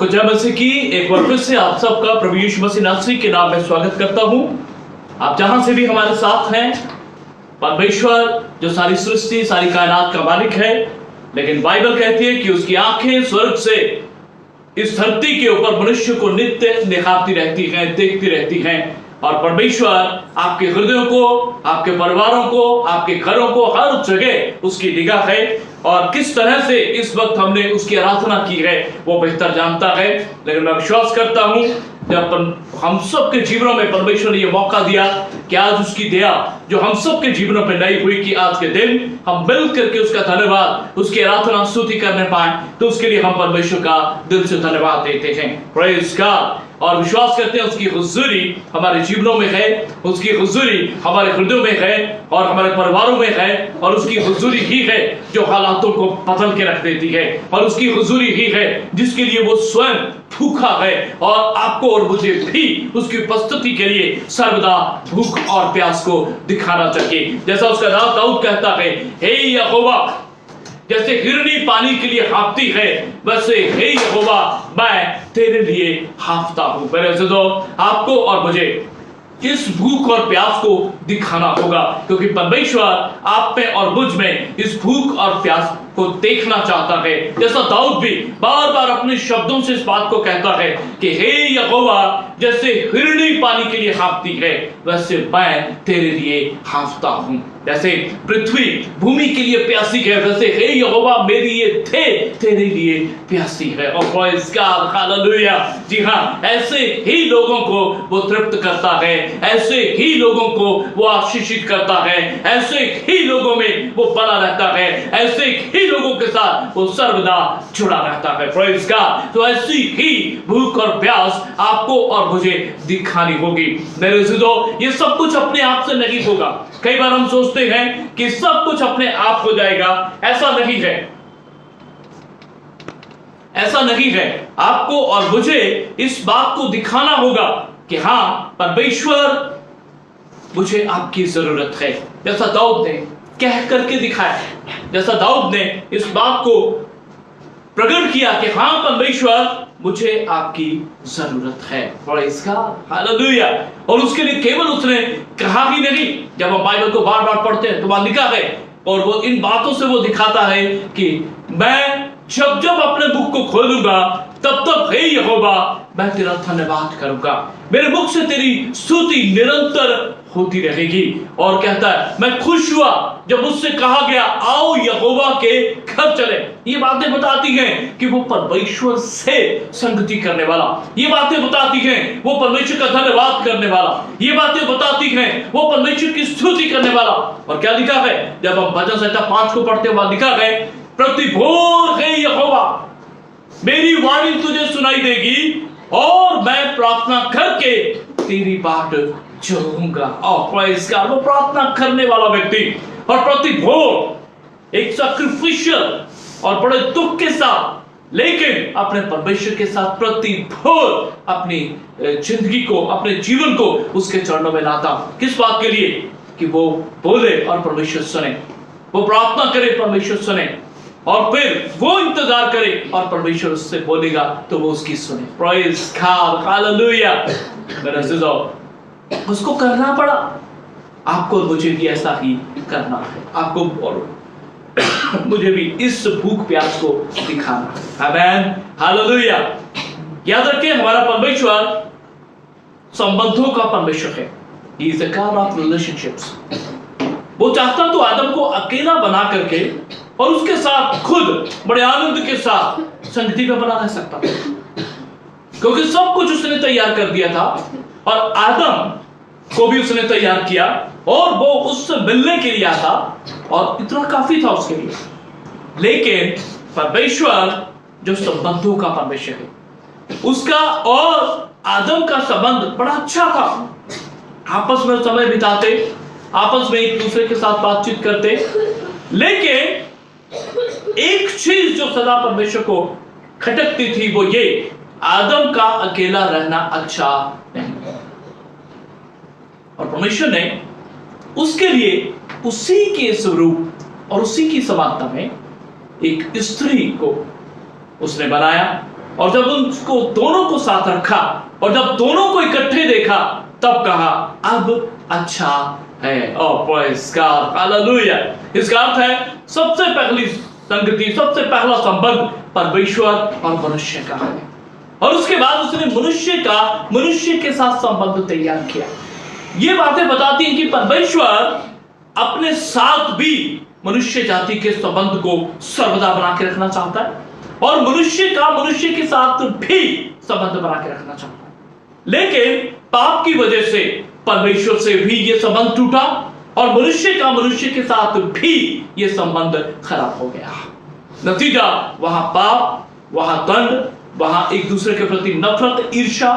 आपको जय मसीह की एक बार फिर से आप सबका प्रभु यीशु मसीह नासरी के नाम में स्वागत करता हूं। आप जहां से भी हमारे साथ हैं, परमेश्वर जो सारी सृष्टि सारी कायनात का मालिक है, लेकिन बाइबल कहती है कि उसकी आंखें स्वर्ग से इस धरती के ऊपर मनुष्य को नित्य निहारती रहती हैं, देखती रहती हैं। और परमेश्वर आपके हृदयों को, आपके परिवारों को, आपके घरों को, हर जगह उसकी निगाह है। और किस तरह से इस वक्त हमने उसकी आराधना की है वो बेहतर जानता है, लेकिन मैं विश्वास करता हूं जब हम सबके जीवनों में परमेश्वर ने यह मौका दिया कि आज उसकी दया जो हम सबके जीवनों में नई हुई कि आज के दिन हम मिल करके उसका धन्यवाद, उसकी आराधना स्तुति करने पाए, तो उसके लिए हम परमेश्वर का दिल से धन्यवाद देते हैं। Praise God. और विश्वास करते हैं उसकी हुजूरी हमारे जीवनों में है, उसकी हुजूरी हमारे हृदयों में है और हमारे परिवारों में है। और उसकी हुजूरी ही है जो हालातों को बदल के रख देती है, और उसकी हुजूरी ही है जिसके लिए वो स्वयं भूखा है और आपको और मुझे भी उसकी उपस्थिति के लिए सर्वदा भूख और प्यास को दिखाना चाहिए। जैसा उसका नाम दाऊद कहता है, हे यहोवा, जैसे हिरनी पानी के लिए हाँफती है, वैसे हे यहोवा मैं तेरे लिए हाँफता हूं। मेरे अज़ीज़ों, आपको और मुझे इस भूख और प्यास को दिखाना होगा, क्योंकि परमेश्वर आप में और मुझ में इस भूख और प्यास को देखना चाहता है। जैसा दाऊद भी बार बार अपने शब्दों से इस बात को कहता है कि हे यहोवा, जैसे हिरनी पानी के लिए हाँफती है, वैसे मैं तेरे लिए हाँफता हूं। जैसे पृथ्वी भूमि के लिए प्यासी है, वैसे हे यहोवा मेरी ये तेरे लिए प्यासी है। और प्रेज़ गॉड, हालेलुया। जी हाँ, ऐसे ही लोगों को वो तृप्त करता है, ऐसे ही लोगों को वो आशीषित करता है, ऐसे ही लोगों में वो बना रहता है, ऐसे ही लोगों के साथ वो सर्वदा जुड़ा रहता है। Praise God. तो ऐसी ही भूख और प्यास आपको और मुझे दिखानी होगी। मेरे अज़ीज़ों, ये सब कुछ अपने आप से नहीं होगा। कई बार हम सोचते हैं कि सब कुछ अपने आप हो जाएगा, ऐसा नहीं है, ऐसा नहीं है। आपको और मुझे इस बात को दिखाना होगा कि हां, परमेश्वर मुझे आपकी जरूरत है। जैसा दाऊद ने कह करके दिखाया, जैसा दाऊद ने इस बात को प्रकट किया कि हां परमेश्वर मुझे आपकी जरूरत है। Praise God, hallelujah. और उसके लिए केवल उसने कहा ही नहीं, जब हम बाइबल को बार बार पढ़ते हैं तो वहां लिखा है, और वो इन बातों से वो दिखाता है कि मैं जब जब अपने मुख को खोलूंगा तब तब हे यहोवा मैं तेरा धन्यवाद करूंगा, मेरे मुख से तेरी स्तुति निरंतर होती रहेगी। और कहता है मैं खुश हुआ जब मुझसे कहा गया आओ यहोवा के घर चले। ये बातें बताती हैं कि वो परमेश्वर से संगति करने वाला, ये बातें बताती हैं वो परमेश्वर का धन्यवाद करने वाला, ये बातें बताती हैं वो परमेश्वर की स्तुति करने वाला। और क्या लिखा है, जब हम भजन संहिता 5 को पढ़ते हैं, वहां लिखा है प्रति भोर हे यहोवा मेरी वाणी तुझे सुनाई देगी और मैं प्रार्थना करके तेरी बाट जोहूंगा। और प्रेज़ गॉड, वो प्रार्थना करने वाला व्यक्ति और प्रति भोर एक सैक्रिफिशियल और बड़े दुख के साथ, लेकिन अपने परमेश्वर के साथ प्रति भोर अपनी जिंदगी को, अपने जीवन को उसके चरणों में लाता। किस बात के लिए? कि वो बोले और परमेश्वर सुने, वो प्रार्थना करे परमेश्वर सुने, और फिर वो इंतजार करे और परमेश्वर उससे बोलेगा तो वो उसकी सुने। Praise God, hallelujah. मेरे अज़ीज़ों, उसको करना पड़ा, आपको और मुझे भी ऐसा ही करना है। आपको और मुझे भी इस भूख प्यास को दिखाना है। आमीन, हालेलुया। याद रखिए, हमारा परमेश्वर संबंधों का परमेश्वर है। He is a God of relationships। वो चाहता तो आदम को अकेला बना करके और उसके साथ खुद बड़े आनंद के साथ संगति में बना रह सकता, क्योंकि सब कुछ उसने तैयार कर दिया था और आदम को भी उसने तैयार किया और वो उससे मिलने के लिए आया था और इतना काफी था उसके लिए। लेकिन परमेश्वर जो संबंधों का परमेश्वर है, उसका और आदम का संबंध बड़ा अच्छा था। आपस में समय बिताते, आपस में एक दूसरे के साथ बातचीत करते, लेकिन एक चीज जो सदा परमेश्वर को खटकती थी वो ये, आदम का अकेला रहना अच्छा नहीं। और परमेश्वर ने उसके लिए उसी के स्वरूप और उसी की समानता में एक स्त्री को उसने बनाया और जब उनको दोनों को साथ रखा और जब दोनों को इकट्ठे देखा तब कहा अब अच्छा है। Praise God, hallelujah. इसका अर्थ है सबसे पहली संगति, सबसे पहला संबंध परमेश्वर और मनुष्य का है, और उसके बाद उसने मनुष्य के साथ संबंध तैयार किया। ये बातें बताती हैं कि परमेश्वर अपने साथ भी मनुष्य जाति के संबंध को सर्वदा बना के रखना चाहता है, और मनुष्य के साथ भी संबंध बना के रखना चाहता है। लेकिन पाप की वजह से परमेश्वर से भी यह संबंध टूटा, और मनुष्य के साथ भी यह संबंध खराब हो गया। नतीजा वहां पाप, वहां दंड, वहां एक दूसरे के प्रति नफरत, ईर्ष्या,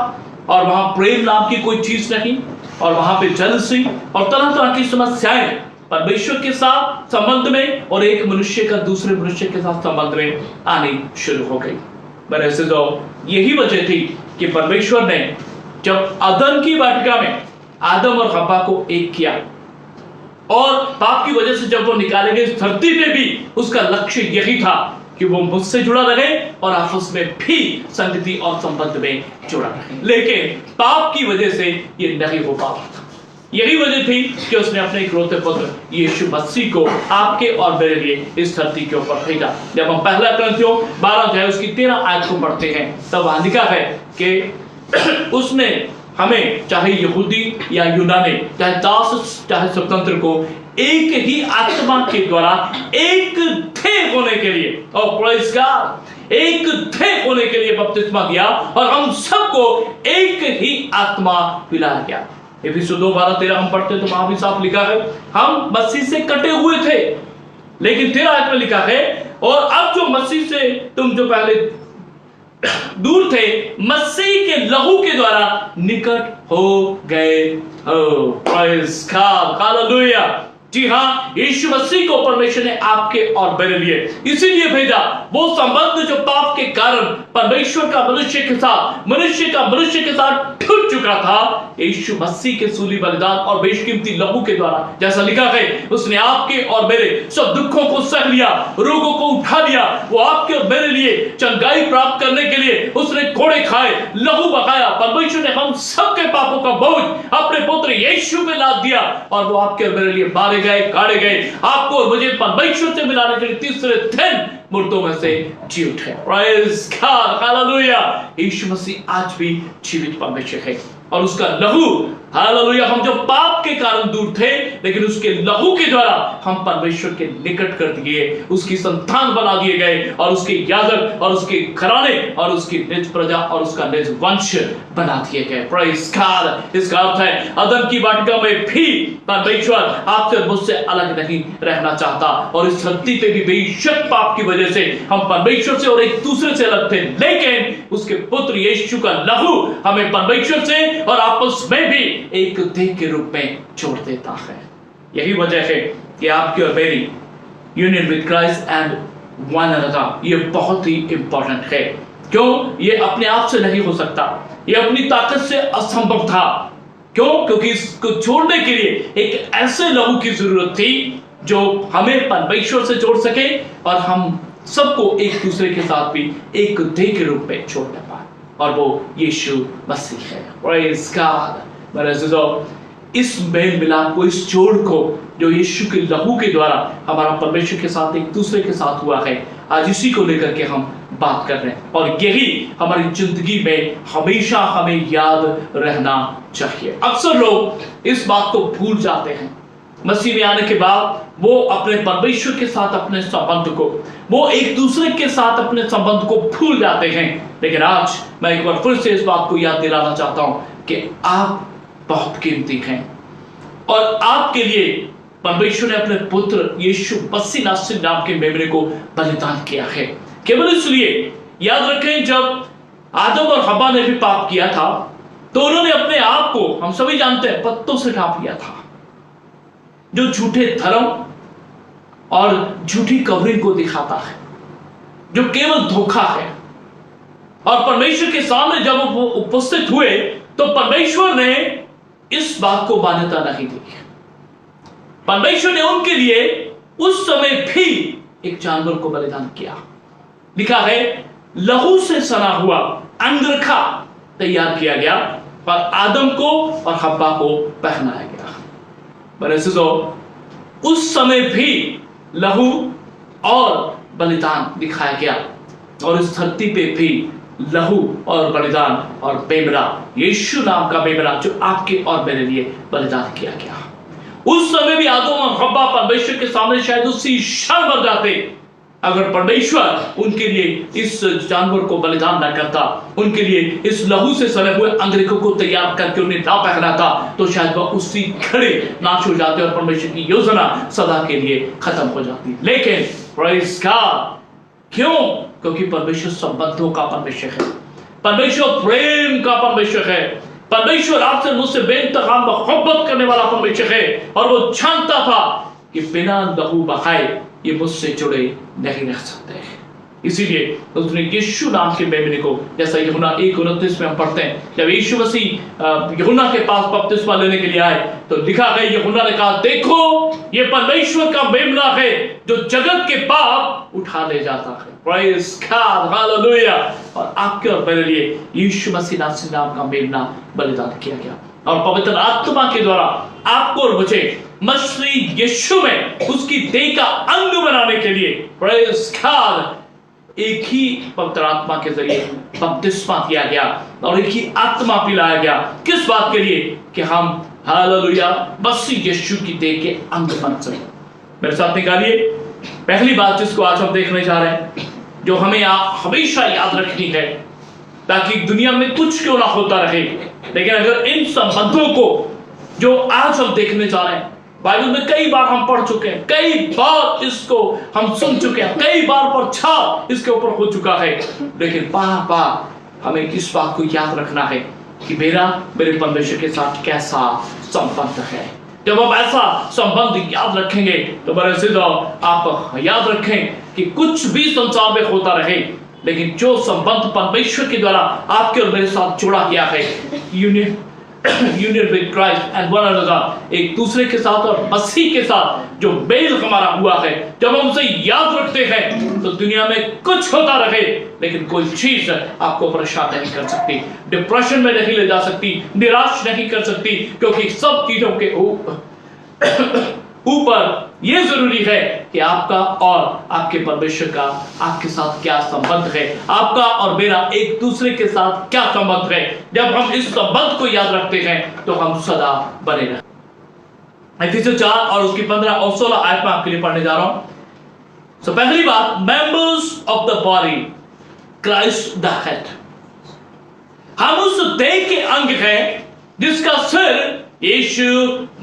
और वहां प्रेम नाम की कोई चीज नहीं, और वहां पे जेलसी और तरह तरह की समस्याएं परमेश्वर के साथ संबंध में और एक मनुष्य का दूसरे मनुष्य के साथ संबंध में आनी शुरू हो गई। मेरे से तो यही वजह थी कि परमेश्वर ने जब अदन की वाटिका में आदम और हव्वा को एक किया, और पाप की वजह से जब वो निकाले गए इस धरती पे भी उसका लक्ष्य यही था कि वो मुझसे जुड़ा रहे और आपस में भी संगति और संबंध में जुड़ा रहे। लेकिन पाप की वजह से ये नहीं हो पा रहा था। यही वजह थी कि उसने अपने इकलौते पुत्र यीशु मसीह को आपके और मेरे लिए इस धरती के ऊपर भेजा। जब हम पहला कुरिन्थियों 12 उसकी 13 आयत को पढ़ते हैं तब वहां लिखा है कि उसने हमें, चाहे यहूदी या यूनानी, चाहे दास चाहे स्वतंत्र को, एक ही आत्मा के द्वारा एक थे होने के लिए, और प्रेज़ गॉड, एक थे होने के लिए बपतिस्मा दिया, और हम सबको एक ही आत्मा पिलाया गया। इफिसियों 2:12-13 हम पढ़ते तो वहां भी साफ लिखा है हम मसीह से कटे हुए थे, लेकिन 13 आयत में लिखा है और अब जो मसीह से तुम जो पहले दूर थे, मसीह के लहू के द्वारा निकट हो गए हो। Praise God, hallelujah. जी हाँ, यीशु मसीह को परमेश्वर ने आपके और मेरे लिए इसीलिए भेजा। वो संबंध जो पाप के कारण परमेश्वर का मनुष्य के साथ टूट चुका था, यीशु मसीह के सूली बलिदान और बेशकीमती लहू के द्वारा, जैसा लिखा है, उसने आपके और मेरे सब दुखों को सह लिया, रोगों को उठा लिया। वो आपके और मेरे लिए चंगाई प्राप्त करने के लिए उसने कोड़े खाए, लहू बहाया। परमेश्वर ने हम सबके पापों का बोझ अपने पुत्र यीशु पे लाद दिया, और वो आपके और मेरे लिए मारे गए, गाड़े गए, आपको और मुझे परमेश्वर से मिलाने के लिए तीसरे दिन मुर्दों में से जी उठे। Praise God, hallelujah. Yeshu Masih आज भी जीवित परमेश्वर है, और उसका लहू, हालेलुया, हम जो पाप के कारण दूर थे, लेकिन उसके लहू के द्वारा हम परमेश्वर के निकट कर दिए, उसकी संतान बना दिए गए, और उसके याजक और उसके घराने और उसकी निज प्रजा और उसका निज वंश बना दिए गए। Praise God. इसका अर्थ है अदन की वाटिका में भी परमेश्वर आपसे मुझसे अलग नहीं रहना चाहता, और इस धरती पे भी बेशक पाप की वजह से हम परमेश्वर से और एक दूसरे से अलग थे, लेकिन उसके पुत्र यीशु का लहू हमें परमेश्वर से और आपस में भी एक देह के रूप में जोड़ देता है। यही वजह है कि आपकी और मेरी union with Christ and one another ये बहुत ही इंपॉर्टेंट है। क्यों? ये अपने आप से नहीं हो सकता, ये अपनी ताकत से असंभव था। क्यों? क्योंकि इसको जोड़ने के लिए एक ऐसे लहू की जरूरत थी जो हमें परमेश्वर से जोड़ सके और हम सबको एक दूसरे के साथ भी एक देह के रूप में जोड़ने पाए, और वो यीशु मसीह है। Praise God. मेरे अज़ीज़ों, इस मेल मिलाप को, इस जोड़ को जो यीशु के लहू के द्वारा हमारा परमेश्वर के साथ एक दूसरे के साथ हुआ है, आज इसी को लेकर के हम बात कर रहे हैं, और यही हमारी जिंदगी में हमेशा हमें याद रहना चाहिए। अक्सर लोग इस बात को भूल जाते हैं। मसीह में आने के बाद वो अपने परमेश्वर के साथ अपने संबंध को, वो एक दूसरे के साथ अपने संबंध को भूल जाते हैं। लेकिन आज मैं एक बार फिर से इस बात को याद दिलाना चाहता हूं कि आप बहुत कीमती हैं, और आपके लिए परमेश्वर ने अपने पुत्र यीशु मसीह नाम के मेमने को बलिदान किया है। केवल इसलिए, याद रखें, जब आदम और हव्वा ने भी पाप किया था तो उन्होंने अपने आप को, हम सभी जानते हैं, पत्तों से ढांप लिया था, जो झूठे धर्म और झूठी कवरिंग को दिखाता है, जो केवल धोखा है। और परमेश्वर के सामने जब वो उपस्थित हुए तो परमेश्वर ने इस बात को मान्यता नहीं दी। परमेश्वर ने उनके लिए उस समय भी एक जानवर को बलिदान किया। लिखा है लहू से सना हुआ अंगरखा तैयार किया गया और आदम को और हव्वा को पहनाया गया। मेरे अज़ीज़ों, उस समय भी लहू और बलिदान दिखाया गया और इस धरती पे भी लहू और बलिदान और मेमना, यीशु नाम का मेमना जो आपके और मेरे लिए बलिदान किया गया। उस समय भी आदम और हव्वा परमेश्वर के सामने शायद उसी क्षण मर जाते अगर परमेश्वर उनके लिए इस जानवर को बलिदान न करता, उनके लिए इस लहू से सने हुए अंगरखों को तैयार करके उन्हें ना पहनाता, तो शायद वह उसी घड़ी नाश हो जाते और परमेश्वर की योजना सदा के लिए खत्म हो जाती। लेकिन प्रेज़ गॉड, क्यों? क्योंकि परमेश्वर संबंधों का परमेश्वर है, परमेश्वर प्रेम का परमेश्वर है, परमेश्वर आपसे मुझसे बेइंतहा मोहब्बत करने वाला परमेश्वर है। और वो जानता था कि बिना लहू बहाए ये मुझसे जुड़े नहीं रह सकते। इसीलिए उसने यीशु नाम के मेमने को, जैसा यूहन्ना 1:29 में हम पढ़ते हैं, जब यीशु मसीह यूहन्ना के पास बपतिस्मा लेने के लिए आए तो लिखा गया, यूहन्ना ने कहा, देखो ये परमेश्वर का मेमना है जो जगत के पाप उठा ले जाता है। Praise God, hallelujah. और आपके और मेरे लिए यीशु मसीह नाम का मेमना बलिदान किया गया और पवित्र आत्मा के द्वारा आपको और मुझे मसीह यीशु में उसकी देह का अंग बनाने के लिए, प्रेज़ गॉड, एक ही पवित्र आत्मा के जरिए बपतिस्मा दिया गया और एक ही आत्मा पिलाया गया। किस बात के लिए? कि हम हालेलुया मसीह यीशु की देह के अंग बन सके। मेरे साथ निकालिए पहली बात जिसको आज हम देखने जा रहे हैं, जो हमें हमेशा याद रखनी है, ताकि दुनिया में कुछ क्यों ना होता रहे, लेकिन अगर इन संबंधों को जो आज हम देखने जा रहे हैं, बाइबल में कई बार हम पढ़ चुके हैं, कई बार इसको हम सुन चुके हैं, कई बार प्रचार इसके ऊपर हो चुका है, लेकिन बार बार हमें इस बात को याद रखना है कि मेरे परमेश्वर के साथ कैसा संबंध है। जब हम ऐसा संबंध याद रखेंगे तो मेरे अज़ीज़ों, आप याद रखें कि कुछ भी संसार में होता रहे, लेकिन जो संबंध परमेश्वर के द्वारा आपके और मेरे साथ जोड़ा गया है, union with Christ and one another, एक दूसरे के साथ और मसीह के साथ जो मेल हमारा हुआ है, जब हम उसे याद रखते हैं तो दुनिया में कुछ होता रहे, लेकिन कोई चीज आपको परेशान नहीं कर सकती, डिप्रेशन में नहीं ले जा सकती, निराश नहीं कर सकती, क्योंकि सब चीजों के ऊपर यह जरूरी है कि आपका और आपके परमेश्वर का आपके साथ क्या संबंध है, आपका और मेरा एक दूसरे के साथ क्या संबंध है। जब हम इस संबंध को याद रखते हैं तो हम सदा बने रहते। एफिसियों 4 और उसकी 15 और 16 आयत में आपके लिए पढ़ने जा रहा हूं। तो पहली बात, members of the body, Christ the head. हम उस देह के अंग हैं जिसका सिर यीशु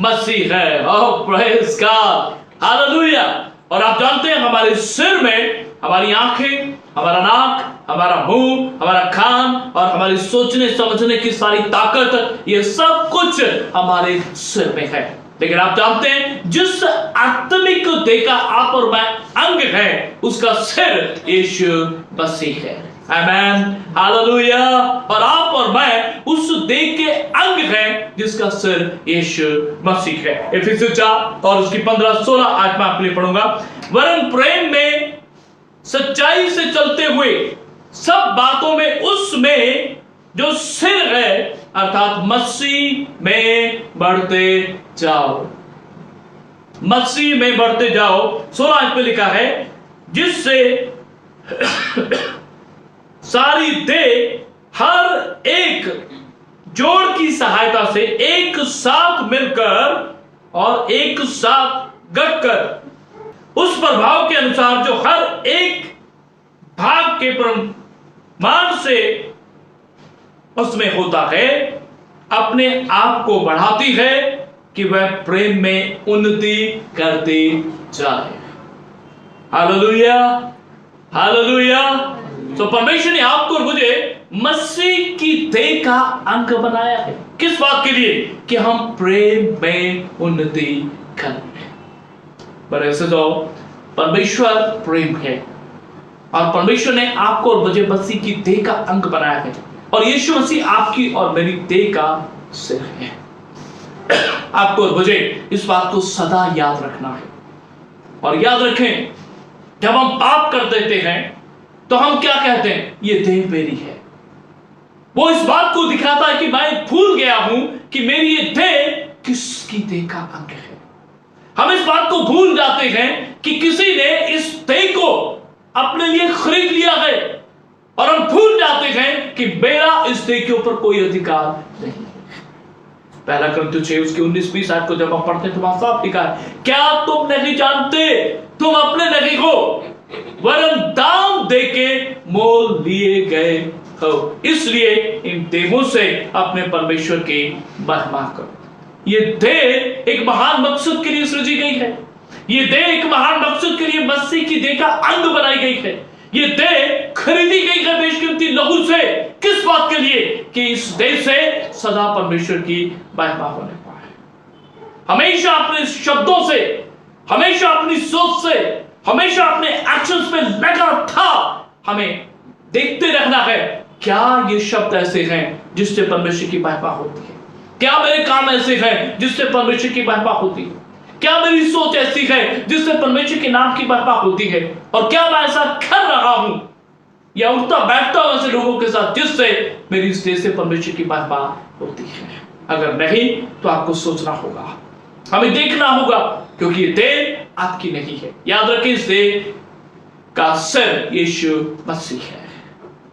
मसीह है। ओह प्रेज़ गॉड, हालेलुया। और आप जानते हैं हमारे सिर में हमारी आंखें, हमारा नाक, हमारा मुंह, हमारा कान और हमारी सोचने समझने की सारी ताकत, ये सब कुछ हमारे सिर में है। लेकिन आप जानते हैं जिस आत्मिक देह का आप और मैं अंग है, उसका सिर यीशु मसीह है। आमेन, हालेलुया। और आप और मैं उस देह के अंग हैं जिसका सिर यीशु मसीह है। एफिसियों 4 और उसकी 15-16 आयत में आपके लिए पढ़ूंगा। वरन प्रेम में सच्चाई से चलते हुए सब बातों में उसमें जो सिर है अर्थात मसीह में बढ़ते जाओ, मसीह में बढ़ते जाओ। 16 आयत में लिखा है, जिससे सारी देह हर एक जोड़ की सहायता से एक साथ मिलकर और एक साथ गढ़कर उस प्रभाव के अनुसार जो हर एक भाग के प्रमाण से उसमें होता है, अपने आप को बढ़ाती है कि वह प्रेम में उन्नति करती जाए। Hallelujah, hallelujah. तो परमेश्वर ने आपको और मुझे मसीह की देह का अंग बनाया है। किस बात के लिए? कि हम प्रेम में उन्नति करें। पर ऐसे तो परमेश्वर प्रेम है और परमेश्वर ने आपको और मुझे मसीह की देह का अंग बनाया है और यीशु मसीह आपकी और मेरी देह का सिर है। आपको और मुझे इस बात को सदा याद रखना है। और याद रखें, जब हम पाप कर देते हैं तो हम क्या कहते हैं? ये देह मेरी है। वो इस बात को दिखाता है कि मैं भूल गया हूं कि मेरी ये देह किसकी देह का अंग है। हम इस बात को भूल जाते हैं कि किसी ने इस देह को अपने लिए खरीद लिया है, और हम भूल जाते हैं कि मेरा इस देह के ऊपर कोई अधिकार नहीं है। पहला कुरिन्थियों 6 उसके 19-20 आयत को जब हम पढ़ते हैं तो वहां साफ लिखा है, क्या तुम नहीं जानते तुम अपने नहीं हो, वरन दाम देके मोल लिए गए हो, इसलिए इन देहों से अपने परमेश्वर की महिमा करो। ये देह एक महान मकसद के लिए सृजी गई है। ये देह एक महान मकसद के लिए मसीह की देह का अंग बनाई गई है। ये देह खरीदी गई है बेशकीमती लहू से। किस बात के लिए? कि इस देह से सदा परमेश्वर की महिमा होने पाए। हमेशा अपने शब्दों से, हमेशा अपनी सोच से, हमेशा अपने एक्शंस पे लगातार हमें देखते रहना है, क्या ये शब्द ऐसे हैं जिससे परमेश्वर की महिमा होती है? क्या मेरे काम ऐसे हैं जिससे परमेश्वर की महिमा होती है? क्या मेरी सोच ऐसी है जिससे परमेश्वर के नाम की महिमा होती है? और क्या मैं ऐसा कर रहा हूं या उठता बैठता हूं ऐसे लोगों के साथ जिससे मेरी इस देह से परमेश्वर की महिमा होती है? अगर नहीं तो आपको सोचना होगा, हमें देखना होगा, क्योंकि ये देह आपकी नहीं है। याद रखें, इस देह का सिर यीशु मसीह है।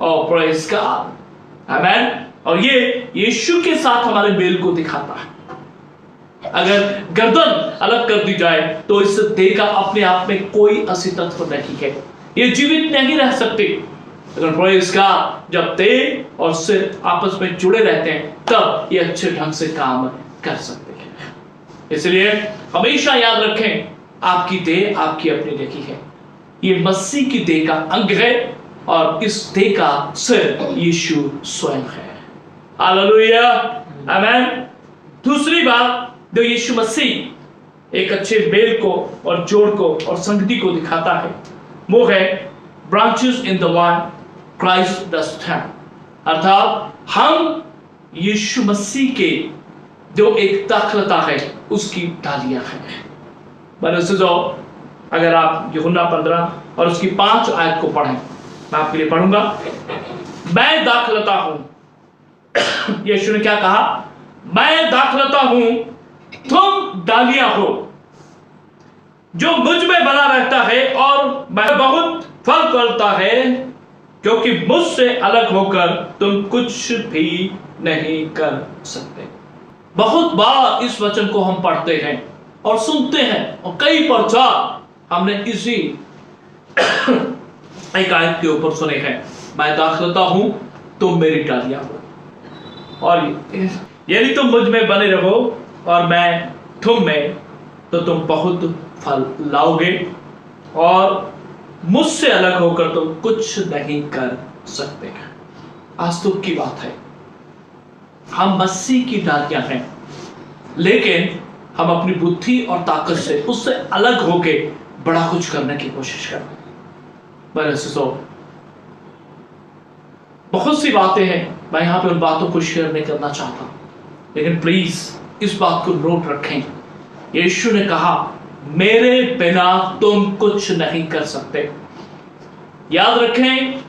और प्रेज़ गॉड, आमेन। और ये यीशु के साथ हमारे मेल को दिखाता है। अगर गर्दन अलग कर दी जाए तो इस देह का अपने आप में कोई अस्तित्व नहीं है, ये जीवित नहीं रह सकते। अगर प्रेज़ गॉड, जब देह और सिर आपस में जुड़े रहते हैं तब ये अच्छे ढंग से काम कर सकते हैं। इसलिए हमेशा याद रखें, आपकी देह आपकी अपनी नहीं है, ये मसीह की देह का अंग है और इस देह का सिर यीशु स्वयं है। हालेलुया, आमेन। दूसरी बात जो यीशु मसीह एक अच्छे मेल को और जोड़ को और संगति को दिखाता है, वो है branches in the wine, Christ the stem. अर्थात हम यीशु मसीह के जो एक दाखलता है उसकी डालियां हैं। अगर आप यूहन्ना 15 और उसकी 5 आयत को पढ़ें, मैं आपके लिए पढ़ूंगा। मैं दाखलता हूं, यीशु ने क्या कहा? मैं दाखलता हूं, तुम डालियां हो। जो मुझ में बना रहता है और मैं बहुत फल फलता है, क्योंकि मुझसे अलग होकर तुम कुछ भी नहीं कर सकते। बहुत बार इस वचन को हम पढ़ते हैं और सुनते हैं, और कई प्रचार हमने इसी एक आयत के ऊपर सुने हैं, मैं दाखलता हूं तुम मेरी डालियां हो, और यदि तुम मुझ में बने रहो और मैं तुम में, तो तुम बहुत फल लाओगे, और मुझसे अलग होकर तुम कुछ नहीं कर सकते। आज दुख की बात है, हम मसीह की डालियां हैं, लेकिन हम अपनी बुद्धि और ताकत से उससे अलग होके बड़ा कुछ करने की कोशिश करते हैं। बहुत सी बातें हैं, मैं यहां पे उन बातों को शेयर नहीं करना चाहता, लेकिन प्लीज इस बात को नोट रखें। यीशु ने कहा, मेरे बिना तुम कुछ नहीं कर सकते। याद रखें,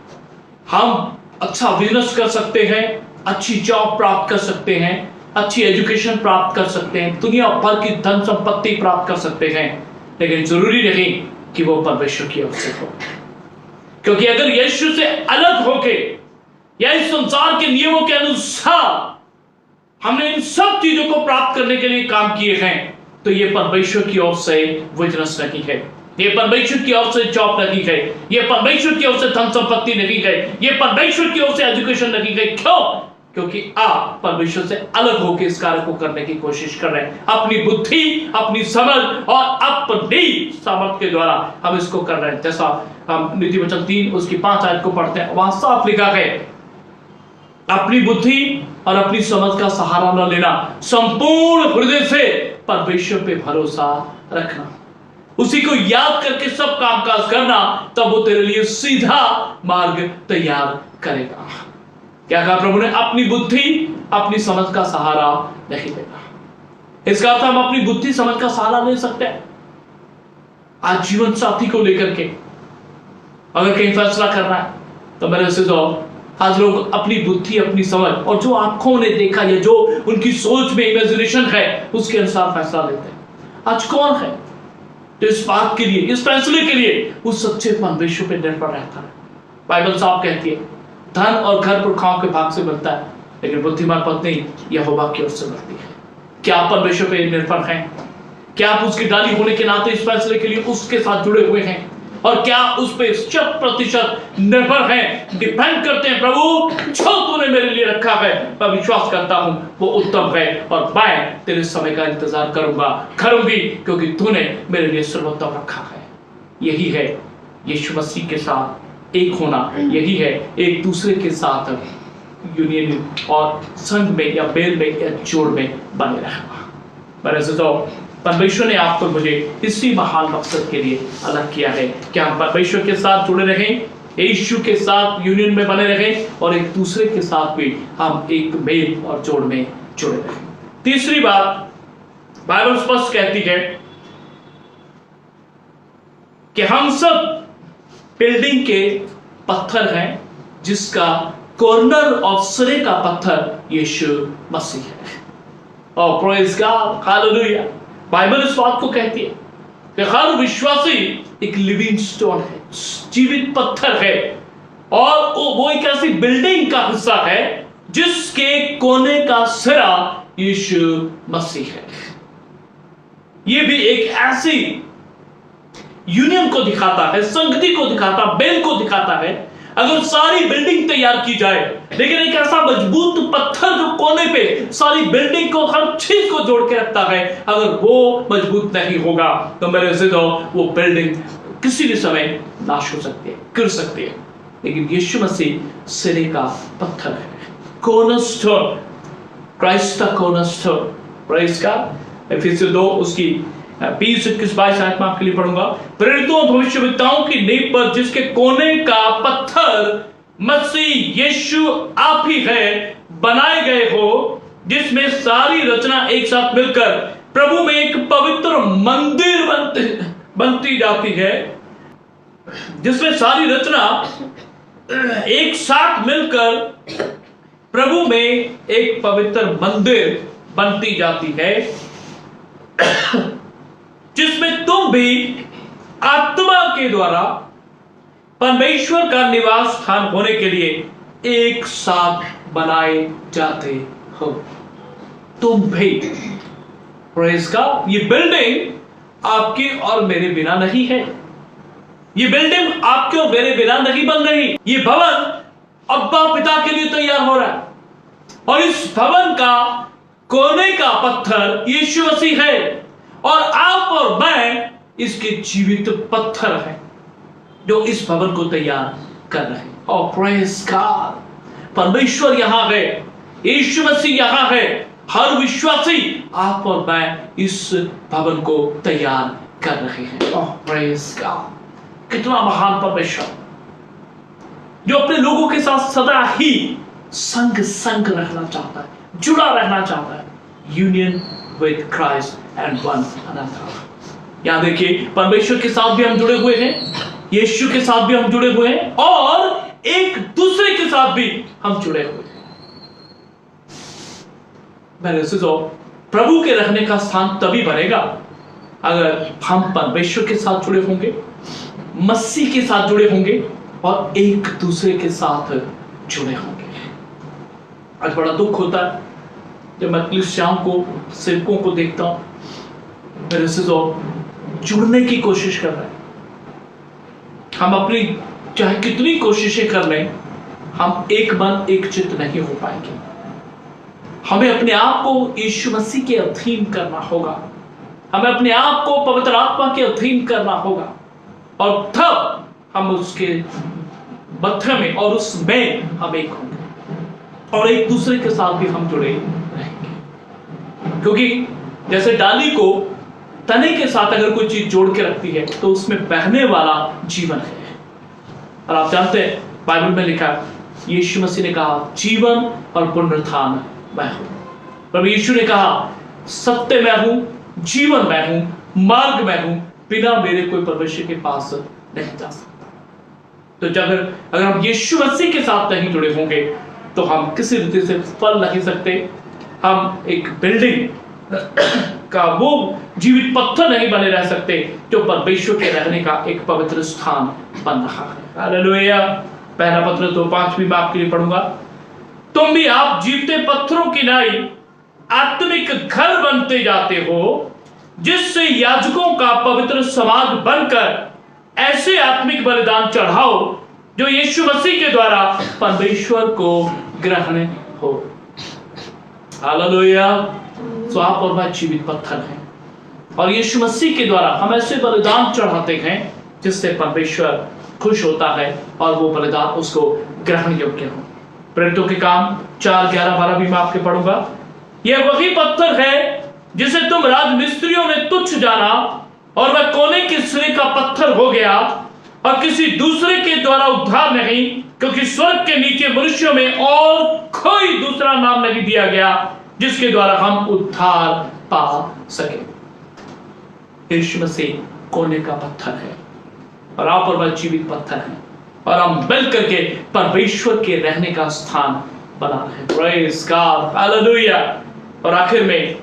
हम अच्छा बिजनेस कर सकते हैं, अच्छी जॉब प्राप्त कर सकते हैं, अच्छी एजुकेशन प्राप्त कर सकते हैं, दुनिया भर की धन संपत्ति प्राप्त कर सकते हैं, लेकिन जरूरी नहीं कि वो परमेश्वर की ओर से हो। क्योंकि अगर यीशु से अलग होके या इस संसार के नियमों के अनुसार हमने इन सब चीजों को प्राप्त करने के लिए काम किए हैं, तो ये परमेश्वर की ओर से बिजनेस नहीं है, ये परमेश्वर की ओर से जॉब नहीं है, ये परमेश्वर की ओर से धन संपत्ति नहीं है, ये परमेश्वर की ओर से एजुकेशन नहीं है। क्यों? क्योंकि आप परमेश्वर से अलग होकर इस कार्य को करने की कोशिश कर रहे हैं। अपनी बुद्धि, अपनी समझ और अपनी सामर्थ्य के द्वारा हम इसको कर रहे हैं। जैसा हम नीति वचन 3 उसकी 5 आयत को पढ़ते हैं, वहां साफ लिखा है, अपनी बुद्धि और अपनी समझ का सहारा न लेना, संपूर्ण हृदय से परमेश्वर पे भरोसा रखना, उसी को याद करके सब कामकाज करना, तब वो तेरे लिए सीधा मार्ग तैयार करेगा। क्या कहा प्रभु ने? अपनी बुद्धि, अपनी समझ का सहारा नहीं लेना। इसका अर्थ हम अपनी बुद्धि समझ का सहारा ले सकते हैं। आज जीवन साथी को लेकर के अगर कहीं फैसला करना है तो मेरे से तो आज लोग अपनी बुद्धि, अपनी समझ और जो आंखों ने देखा या जो उनकी सोच में इमेजिनेशन है उसके अनुसार फैसला लेते हैं। आज कौन है तो इस बात के लिए, इस फैसले के लिए उस सच्चे परमेश्वर पे निर्भर रहता है। बाइबल साफ कहती है धन और घर पुरखाओं के भाग से बनता है, लेकिन बुद्धिमान पत्नी यहोवा की ओर से बनती है। क्या आप परमेश्वर पे निर्भर हैं? क्या आप उसकी डाली होने के नाते इस फैसले के लिए उसके साथ जुड़े हुए हैं? और क्या उस पे 100% निर्भर हैं, डिपेंड करते हैं? प्रभु जो तूने मेरे लिए रखा है मैं विश्वास करता हूं वो उत्तम है और मैं तेरे समय का इंतजार करूंगी क्योंकि तूने मेरे लिए सर्वोत्तम रखा है। यही है यीशु मसीह के साथ एक होना, यही है एक दूसरे के साथ यूनियन और संग में या मेल में या जोड़ में बने रहना। मेरे से तो परमेश्वर ने आपको मुझे इसी महान मकसद के लिए अलग किया है कि हम परमेश्वर के साथ जुड़े रहें, यीशु के साथ यूनियन में बने रहें और एक दूसरे के साथ भी हम एक मेल और जोड़ में जुड़े रहें। तीसरी बात बाइबल स्पष्ट कहती है कि हम सब बिल्डिंग के पत्थर हैं जिसका कॉर्नर ऑफ सिरे का पत्थर यीशु मसीह है। और प्रेज़ गॉड, हालेलुया। बाइबल इस बात को कहती है कि हर विश्वासी एक लिविंग स्टोन है, जीवित पत्थर है और वो एक ऐसी बिल्डिंग का हिस्सा है जिसके कोने का सिरा यीशु मसीह है। ये भी एक ऐसी यूनियन को दिखाता है, संगति को दिखाता, बेल को दिखाता है। अगर सारी बिल्डिंग तैयार की जाए लेकिन एक ऐसा मजबूत पत्थर जो कोने पे सारी बिल्डिंग को, हर चीज को जोड़ के रखता है, अगर वो मजबूत नहीं होगा तो मेरे से तो वो बिल्डिंग किसी भी समय नाश हो सकती है, गिर सकती है। लेकिन यीशु मसीह सिरे का पत्थर है, cornerstone, Christ the cornerstone. Praise God. एफिसियों 2 उसकी 20-21-22 आयत में आपके लिए पढ़ूंगा। प्रेरितों भविष्यवक्ताओं की नींव पर जिसके कोने का पत्थर मसीह यीशु आप ही है बनाए गए हो, जिसमें सारी रचना एक साथ मिलकर प्रभु में एक पवित्र मंदिर बनती जाती है, जिसमें सारी रचना एक साथ मिलकर प्रभु में एक पवित्र मंदिर बनती जाती है, जिसमें तुम भी आत्मा के द्वारा परमेश्वर का निवास स्थान होने के लिए एक साथ बनाए जाते हो। तुम भी, प्रेज़ गॉड। ये बिल्डिंग आपके और मेरे बिना नहीं है, ये बिल्डिंग आपके और मेरे बिना नहीं बन रही। ये भवन अब्बा पिता के लिए तैयार हो रहा है और इस भवन का कोने का पत्थर यीशु मसीह है और आप और मैं इसके जीवित पत्थर हैं जो इस भवन को तैयार कर रहे हैं। और प्रेज़ गॉड, परमेश्वर यहां है, यीशु मसीह यहां है, हर विश्वासी आप और मैं इस भवन को तैयार कर रहे हैं। और प्रेज़ गॉड, कितना महान परमेश्वर जो अपने लोगों के साथ सदा ही संग रहना चाहता है, जुड़ा रहना चाहता है। Union with Christ and one another. यहां देखिए, परमेश्वर के साथ भी हम जुड़े हुए हैं, यीशु के साथ भी हम जुड़े हुए हैं और एक दूसरे के साथ भी हम जुड़े हुए हैं। मेरे से तो प्रभु के रहने का स्थान तभी बनेगा अगर हम परमेश्वर के साथ जुड़े होंगे, मसीह के साथ जुड़े होंगे और एक दूसरे के साथ जुड़े होंगे। आज बड़ा दुख होता है जब मैं कलीसियाओं को, सेवकों को देखता हूं, मेरे से तो जुड़ने की कोशिश कर रहे हैं। हम अपनी चाहे कितनी कोशिशें कर लें, हम एक मन एक चित्त नहीं हो पाएंगे। हमें अपने आप को यीशु मसीह के अधीन करना होगा, हमें अपने आप को पवित्र आत्मा के अधीन करना होगा और तब हम उसके मध्य में और उसमें हम एक होंगे और एक दूसरे के साथ भी हम जुड़े रहेंगे। क्योंकि जैसे डाली को तने के साथ अगर कोई चीज जोड़ के रखती है तो उसमें बहने वाला जीवन है। और आप जानते हैं बाइबल में लिखा, यीशु मसीह ने कहा जीवन और पुनरुत्थान मैं हूं। प्रभु यीशु ने कहा सत्य मैं हूं, जीवन मैं हूं, मार्ग मैं हूं, बिना मेरे कोई परमेश्वर के पास नहीं जा सकता। तो जब अगर हम यीशु मसीह के साथ नहीं जुड़े होंगे तो हम किसी रीति से फल नहीं सकते। हम एक बिल्डिंग का वो जीवित पत्थर नहीं बने रह सकते जो परमेश्वर के रहने का एक पवित्र स्थान बन रहा है। हालेलुया। पहला पत्र 2:5 भी मैं आपके लिए पढ़ूंगा। तुम भी आप जीवते पत्थरों की नाई आत्मिक घर बनते जाते हो, जिससे याजकों का पवित्र समाज बनकर ऐसे आत्मिक बलिदान चढ़ाओ जो यीशु मसीह के द्वारा परमेश्वर को ग्रहण हो। हालेलुया। तो आप और मैं जीवित पत्थर हैं और यीशु मसीह के द्वारा हम ऐसे बलिदान चढ़ाते हैं जिससे परमेश्वर खुश होता है और वो बलिदान उसको ग्रहण योग्य हो। प्रेरितों के काम 4:11-12 भी मैं आपके पढ़ूंगा। यह वही पत्थर है जिसे तुम राजमिस्त्रियों ने तुच्छ जाना और वह कोने के सिरे का पत्थर हो गया और किसी दूसरे के द्वारा उद्धार नहीं, क्योंकि स्वर्ग के नीचे मनुष्यों में और कोई दूसरा नाम नहीं दिया गया जिसके द्वारा हम उद्धार पा सके। यीशु मसीह कोने का पत्थर है और आप और मैं जीवित पत्थर हैं और हम मिल करके परमेश्वर के रहने का स्थान बना रहे हैं। Praise God. हालेलुया। और आखिर में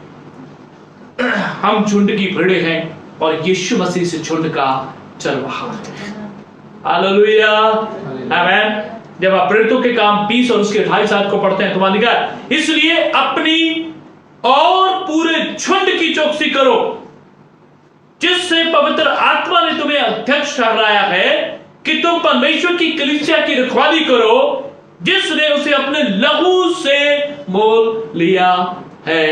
हम झुंड की भेड़ें हैं और यीशु मसीह से झुंड का चरवाहा है। हालेलुया। आमीन। जब आप प्रेरितों के काम 20 और उसके 2.5 को पढ़ते हैं तो वहां लिखा है, इसलिए अपनी और पूरे झुंड की चौकसी करो जिससे पवित्र आत्मा ने तुम्हें अध्यक्ष ठहराया है कि तुम परमेश्वर की कलीसिया की रखवाली करो जिसने उसे अपने लहू से मोल लिया है।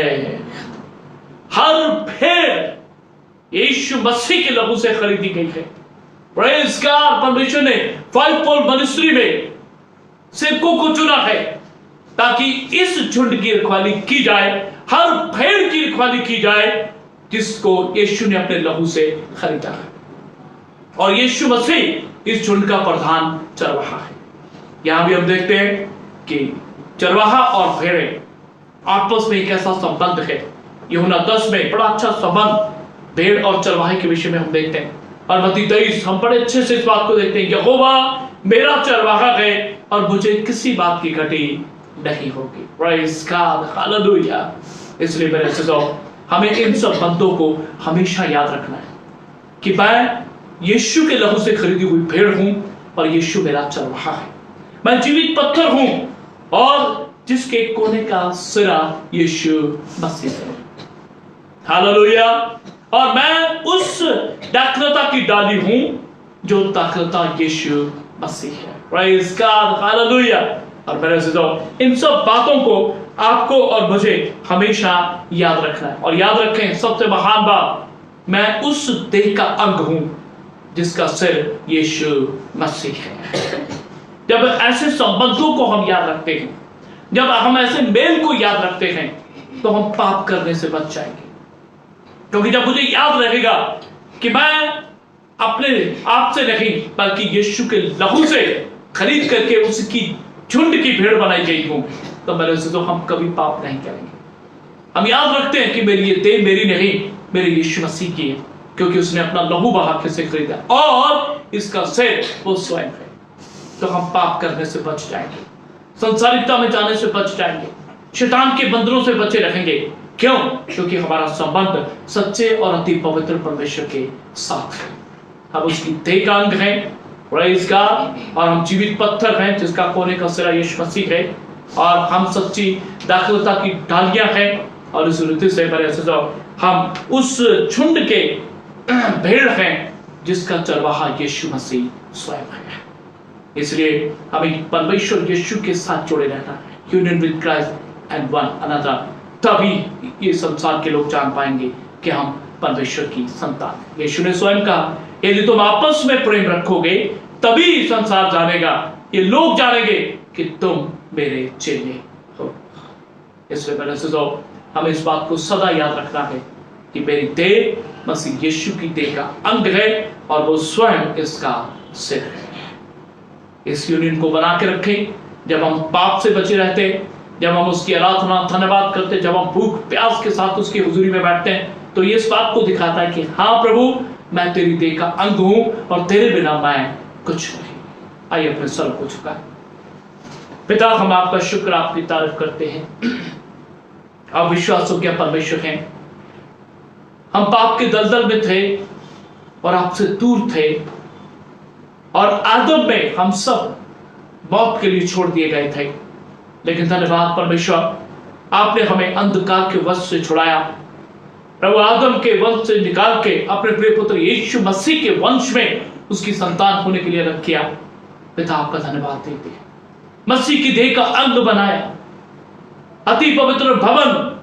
हर भेड़ यीशु मसीह के लहू से खरीदी गई है। Praise God. परमेश्वर ने 5-fold मिनिस्ट्री में सेवकों को चुना है ताकि इस झुंड की रखवाली की जाए, हर भेड़ की रखवाली की जाए जिसको यीशु ने अपने लहू से खरीदा है। और यीशु मसीह इस झुंड का प्रधान चरवाहा है। यहां भी हम देखते हैं कि चरवाहा और भेड़ें आपस में एक ऐसा संबंध है। यूहन्ना 10 में बड़ा अच्छा संबंध भेड़ और चरवाहे के विषय में हम देखते हैं। और मत्ती 23 हम बड़े अच्छे से इस बात को देखते हैं, यहोवा मेरा चरवाहा है और मुझे किसी बात की घटी नहीं होगी। Praise God. हालेलुया। इसलिए मेरे अज़ीज़ों, हमें इन संबंधों को हमेशा याद रखना है कि मैं यीशु के लहू से खरीदी हुई भेड़ हूं और यीशु मेरा चरवाहा है। मैं जीवित पत्थर हूं और जिसके कोने का सिरा यीशु मसीह है। हालेलुया। और मैं उस दाखलता की डाली हूं जो दाखलता यीशु मसीह है। Praise God. हालेलुया। और मेरे अज़ीज़ों, इन सब बातों को आपको और मुझे हमेशा याद रखना है। और याद रखें सबसे महान बात, मैं उस देह का अंग हूं जिसका सिर यीशु मसीह है। जब ऐसे संबंधों को हम याद रखते हैं, जब हम ऐसे मेल को याद रखते हैं तो हम पाप करने से बच जाएंगे। क्योंकि जब मुझे याद रहेगा कि मैं अपने आप से नहीं बल्कि यीशु के लहू से खरीद करके उसकी झुंड की भेड़ बनाई गई हूं, तो मेरे से तो हम कभी पाप नहीं करेंगे। हम याद रखते हैं कि मेरी ये देह मेरी नहीं, मेरे यीशु मसीह की है, क्योंकि उसने अपना लहू बहा के से खरीदा और इसका सिर वो स्वयं है। तो हम पाप करने से बच जाएंगे, संसारिकता में जाने से बच जाएंगे, शैतान के बंधनों से बचे रहेंगे। क्यों? क्योंकि हमारा संबंध सच्चे और अति पवित्र परमेश्वर के साथ है। हम उसकी देह का अंग हैं, प्रेज़ गॉड। और हम जीवित पत्थर हैं जिसका कोने का सिरा यीशु मसीह है और हम सच्ची दाखलता की डालियां हैं। और इस रीति से मेरे अज़ीज़ों, हम उस झुंड के भेड़ हैं जिसका चरवाहा यीशु मसीह स्वयं है। इसलिए हमें परमेश्वर यीशु के साथ जुड़े रहना है, union with Christ and one another. तभी ये संसार के लोग जान पाएंगे कि हम परमेश्वर की संतान हैं। यीशु ने स्वयं कहा, यदि तुम आपस में प्रेम रखोगे तभी संसार जानेगा, ये लोग जानेंगे कि तुम मेरे चेले हो। इसलिए मेरे अज़ीज़ों, हमें इस बात को सदा याद रखना है कि मेरी देह मसीह यीशु की देह का अंग है और वो स्वयं इसका सिर है। इस यूनियन को बना के रखें। जब हम पाप से बचे रहते, जब हम उसकी आराधना धन्यवाद करते, जब हम भूख प्यास के साथ उसकी हुजूरी में बैठते हैं, तो ये इस बात को दिखाता है कि हाँ प्रभु, मैं तेरी देह का अंग हूं और तेरे बिना मैं कुछ नहीं। आइए अपने सर को झुकाएं। पिता, हम आपका शुक्र, आपकी तारीफ करते हैं। आप विश्वासों के परमेश्वर हैं। हम पाप के दलदल में थे और आपसे दूर थे, और आदम में हम सब मौत के लिए छोड़ दिए गए थे। लेकिन धन्यवाद परमेश्वर, आपने हमें अंधकार के वंश से छुड़ाया। प्रभु, आदम के वंश से निकाल के अपने प्रिय पुत्र यीशु मसीह के वंश में उसकी संतान होने के लिए रख किया। पिता, आपका धन्यवाद देते हैं। मसीह की देह का अंग बनाया, अति पवित्र भवन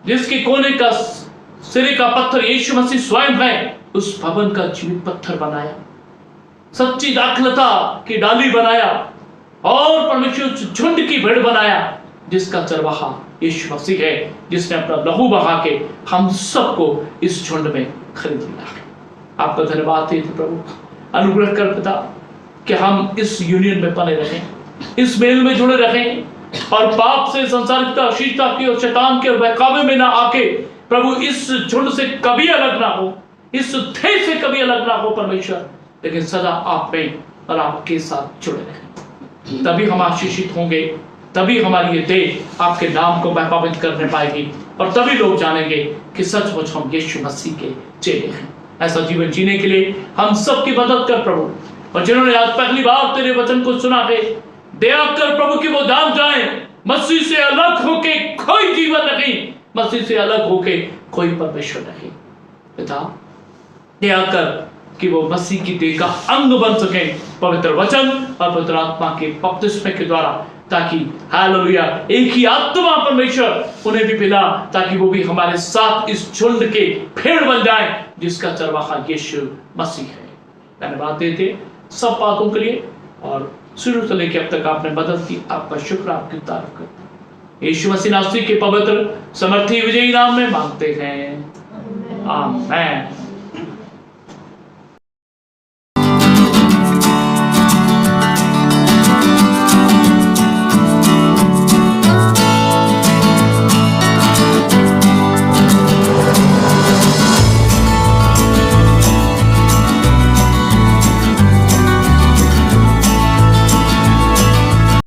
जिसके कोने का सिरे का पत्थर यीशु मसीह स्वयं है, उस भवन का जीवित पत्थर बनाया। सच्ची दाखलता की डाली बनाया, और परमेश्वर झुंड की भेड़ बनाया जिसका चरवाहा यीशु मसीह है, जिसने अपना लहू बहा के हम सबको इस झुंड में खरीद लिया। आपका धन्यवाद देते प्रभु। अनुग्रह कर पिता कि हम इस यूनियन में बने रहें, इस मेल में जुड़े रहें, और पाप से, संसारिकता, अशीलता की और शैतान के बहकावे में ना आके प्रभु इस झुंड से कभी अलग ना हो, इस थे से कभी अलग ना हो परमेश्वर, लेकिन सदा आप में और आपके साथ जुड़े रहें। तभी हम आशीषित होंगे, तभी हमारी ये देह आपके नाम को महिमान्वित करने पाएगी, और तभी लोग जानेंगे कि सचमुच हम यीशु मसीह के चेले हैं। ऐसा जीवन जीने के लिए हम सबकी मदद कर प्रभु, और जिन्होंने आज पहली बार तेरे वचन को सुना है, दया कर प्रभु कि वो जान जाए मसीह से अलग होके कोई जीवन नहीं, मसीह से अलग होके कोई परमेश्वर नहीं। पिता, दया कर कि वो मसीह की देह का अंग बन सके पवित्र वचन और पवित्र आत्मा के बपतिस्मे के द्वारा, ताकि हालेलुया एक ही आत्मा परमेश्वर उन्हें भी पिला, ताकि वो भी हमारे साथ इस झुंड के भेड़ बन जाए जिसका चरवाहा यीशु मसीह है। धन्यवाद देते सब बातों के लिए, और शुरू से लेकर अब तक आपने मदद की, आपका शुक्र, आपकी तारीफ करते हैं। यीशु मसीह नासरी के पवित्र समर्थी विजयी नाम में मांगते हैं, आमीन।